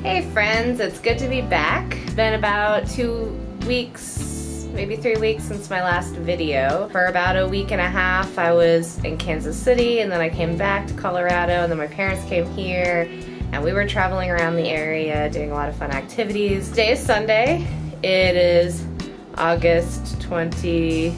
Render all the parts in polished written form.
Hey friends, it's good to be back. Been about 2 weeks, maybe 3 weeks since my last video. For about a week and a half I was in Kansas City, and then I came back to Colorado, and then my parents came here and we were traveling around the area doing a lot of fun activities. Today is Sunday. It is August 20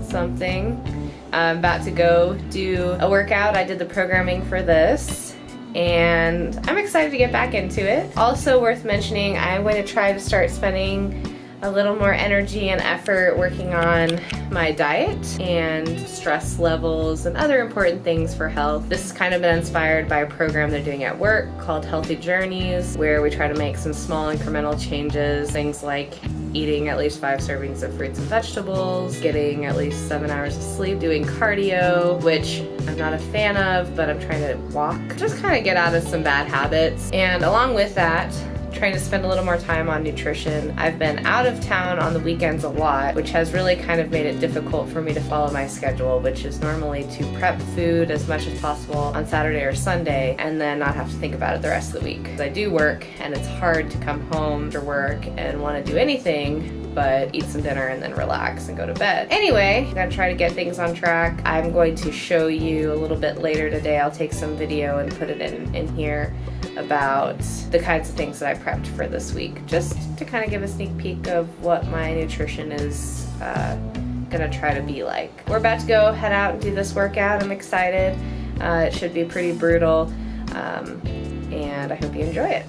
something. I'm about to go do a workout. I did the programming for this and I'm excited to get back into it. Also worth mentioning, I'm going to try to start spending a little more energy and effort working on my diet and stress levels and other important things for health. This has kind of been inspired by a program they're doing at work called Healthy Journeys, where we try to make some small incremental changes, things like eating at least 5 servings of fruits and vegetables, getting at least 7 hours of sleep, doing cardio, which I'm not a fan of, but I'm trying to walk, just kind of get out of some bad habits. And along with that, trying to spend a little more time on nutrition. I've been out of town on the weekends a lot, which has really kind of made it difficult for me to follow my schedule, which is normally to prep food as much as possible on Saturday or Sunday and then not have to think about it the rest of the week. I do work and it's hard to come home after work and want to do anything but eat some dinner and then relax and go to bed. Anyway, I'm gonna try to get things on track. I'm going to show you a little bit later today. I'll take some video and put it in here about the kinds of things that I prepped for this week, just to kind of give a sneak peek of what my nutrition is gonna try to be like. We're about to go head out and do this workout. I'm excited. It should be pretty brutal, and I hope you enjoy it.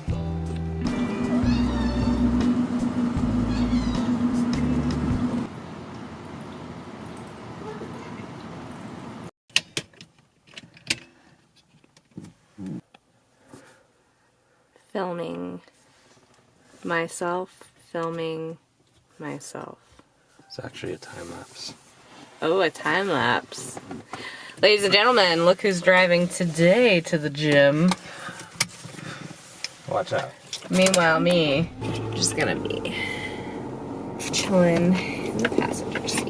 Filming myself. It's actually a time lapse. Oh, a time lapse. Ladies and gentlemen, look who's driving today to the gym. Watch out. Meanwhile, me, just gonna be chilling in the passenger seat.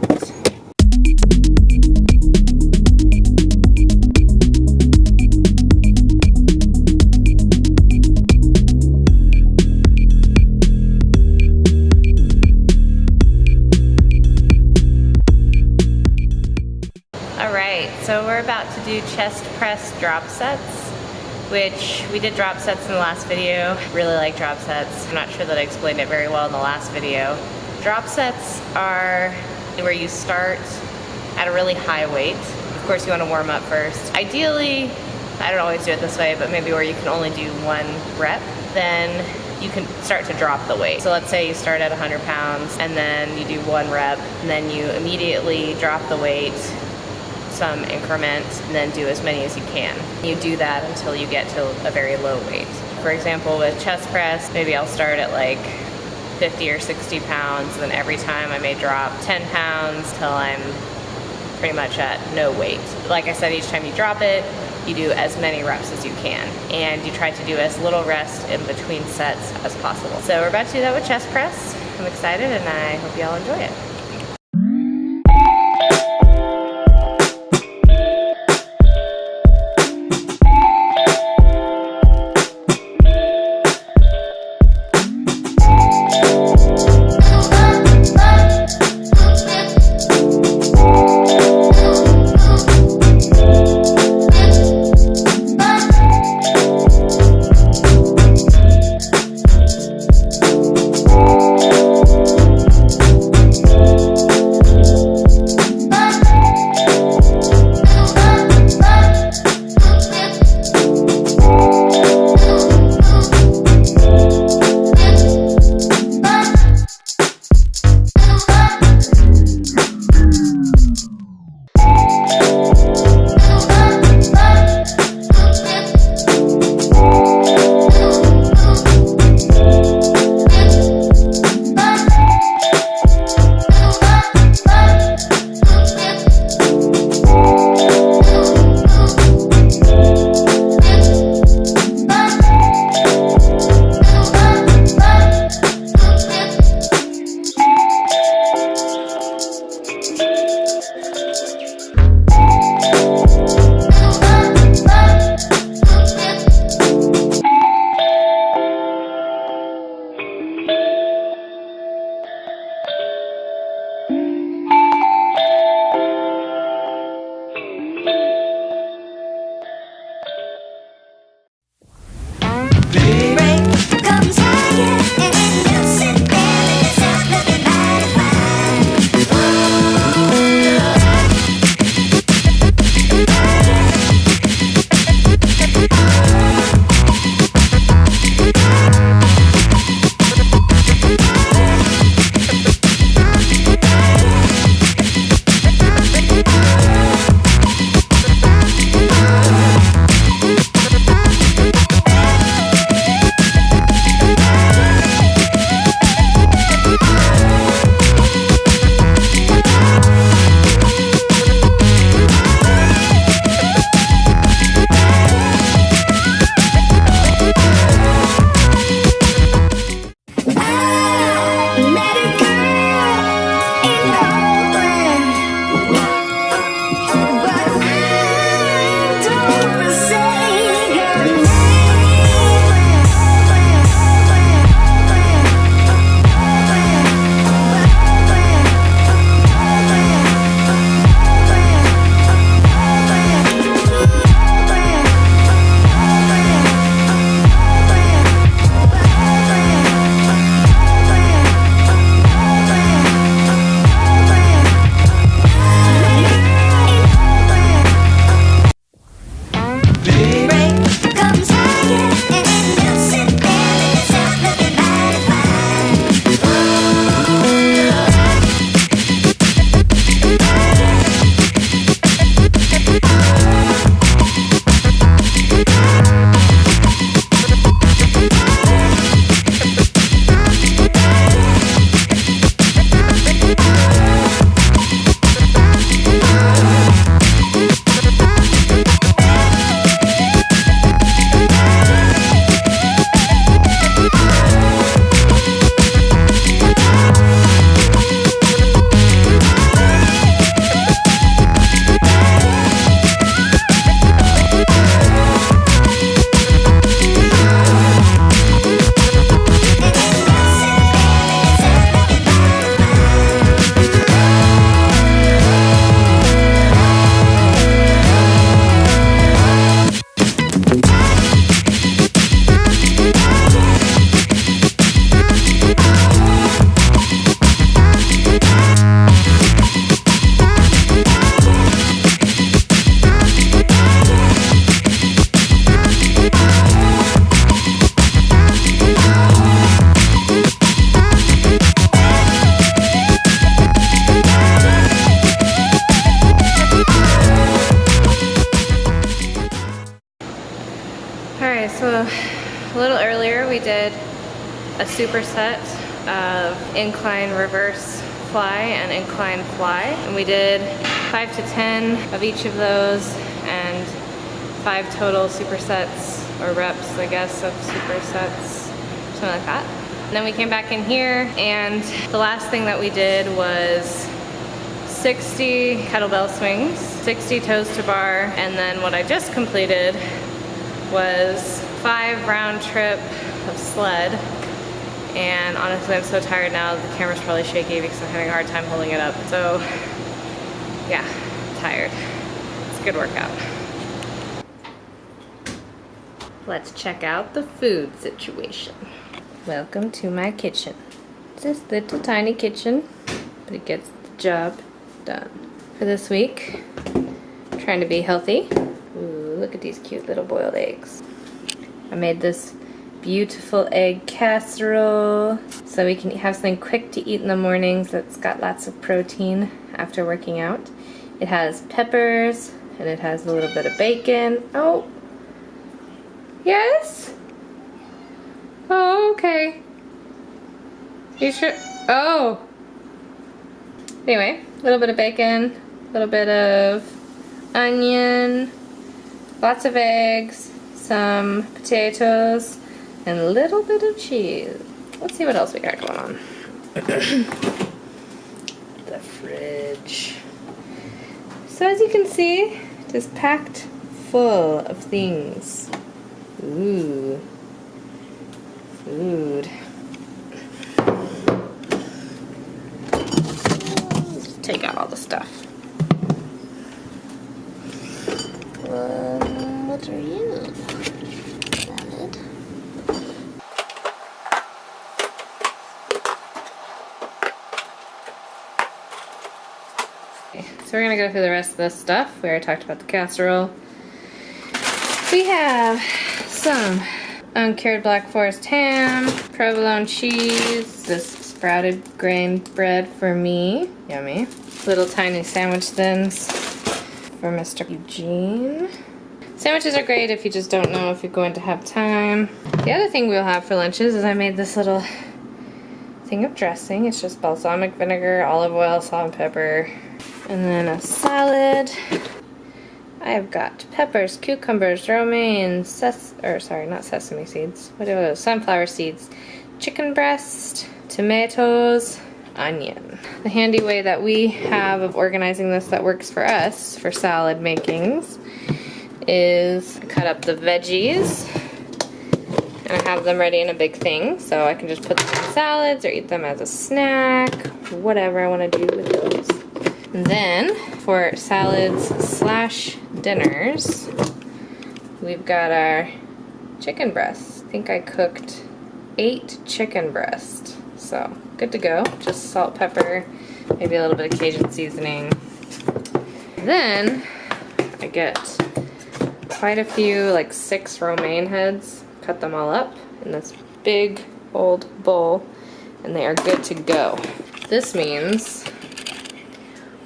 So we're about to do chest press drop sets, which we did drop sets in the last video. Really like drop sets. I'm not sure that I explained it very well in the last video. Drop sets are where you start at a really high weight. Of course you want to warm up first. Ideally, I don't always do it this way, but maybe where you can only do 1 rep, then you can start to drop the weight. So let's say you start at 100 pounds and then you do 1 rep, and then you immediately drop the weight some increment, and then do as many as you can. You do that until you get to a very low weight. For example, with chest press, maybe I'll start at like 50 or 60 pounds, and then every time I may drop 10 pounds till I'm pretty much at no weight. Like I said, each time you drop it, you do as many reps as you can, and you try to do as little rest in between sets as possible. So we're about to do that with chest press. I'm excited and I hope y'all enjoy it. earlier we did a superset of incline reverse fly and incline fly, and we did 5 to 10 of each of those and 5 total supersets or reps, I guess, of supersets, something like that. And then we came back in here, and the last thing that we did was 60 kettlebell swings, 60 toes to bar, and then what I just completed was 5 round trip of sled. And honestly, I'm so tired now, the camera's probably shaky because I'm having a hard time holding it up. So yeah, tired. It's a good workout. Let's check out the food situation. Welcome to my kitchen. It's this little tiny kitchen, but it gets the job done. For this week, I'm trying to be healthy. Ooh, look at these cute little boiled eggs. I made this beautiful egg casserole so we can have something quick to eat in the mornings that's got lots of protein after working out. It has peppers and it has a little bit of bacon. Oh, yes? Oh, okay. You sure? Oh. Anyway, a little bit of bacon, a little bit of onion, lots of eggs, some potatoes, and a little bit of cheese. Let's see what else we got going on. The fridge. So as you can see, it is packed full of things. Ooh. Food. Let's take out all the stuff. What are you? Salad. Okay, so we're gonna go through the rest of this stuff. We already talked about the casserole. We have some uncured black forest ham, provolone cheese, this sprouted grain bread for me, yummy. Little tiny sandwich thins for Mr. Eugene. Sandwiches are great if you just don't know if you're going to have time. The other thing we'll have for lunches is I made this little thing of dressing. It's just balsamic vinegar, olive oil, salt and pepper, and then a salad. I've got peppers, cucumbers, romaine, not sesame seeds. What are those? Sunflower seeds, chicken breast, tomatoes, onion. The handy way that we have of organizing this that works for us for salad makings is I cut up the veggies and I have them ready in a big thing, so I can just put them in salads or eat them as a snack, whatever I want to do with those. And then for salads slash dinners, we've got our chicken breasts. I think I cooked 8 chicken breasts, so good to go. Just salt, pepper, maybe a little bit of Cajun seasoning. Then I get quite a few, like 6 romaine heads, cut them all up in this big old bowl, and they are good to go. This means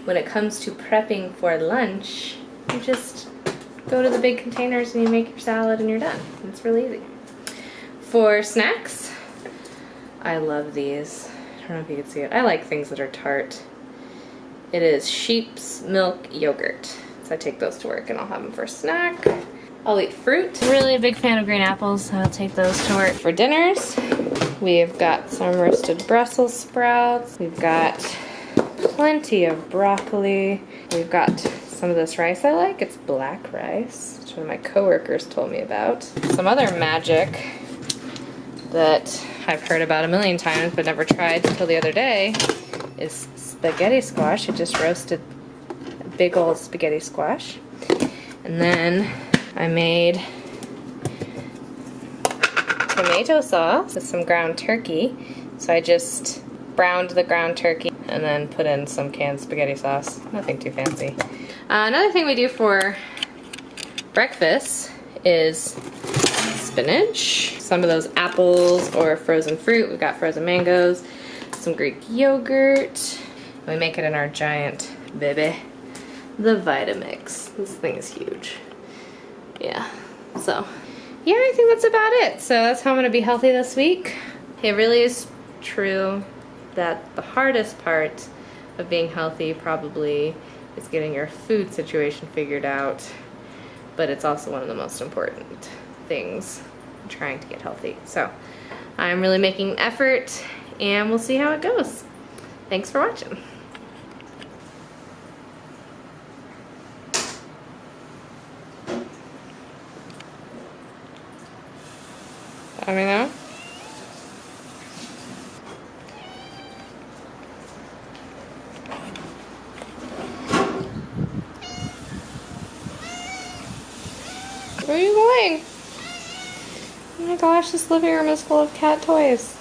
when it comes to prepping for lunch, you just go to the big containers and you make your salad and you're done. It's really easy. For snacks, I love these. I don't know if you can see it. I like things that are tart. It is sheep's milk yogurt. So I take those to work and I'll have them for a snack. I'll eat fruit. I'm really a big fan of green apples, so I'll take those to work. For dinners, we've got some roasted Brussels sprouts. We've got plenty of broccoli. We've got some of this rice I like. It's black rice, which one of my coworkers told me about. Some other magic that I've heard about a million times but never tried until the other day is spaghetti squash. I just roasted a big old spaghetti squash. And then I made tomato sauce with some ground turkey. So I just browned the ground turkey and then put in some canned spaghetti sauce. Nothing too fancy. Another thing we do for breakfast is spinach, some of those apples or frozen fruit. We've got frozen mangoes, some Greek yogurt. We make it in our giant baby, the Vitamix. This thing is huge. Yeah, so yeah, I think that's about it. So that's how I'm gonna be healthy this week. It really is true that the hardest part of being healthy probably is getting your food situation figured out, but it's also one of the most important things in trying to get healthy. So I'm really making an effort, and we'll see how it goes. Thanks for watching. Let me know. Where are you going? Oh my gosh, this living room is full of cat toys.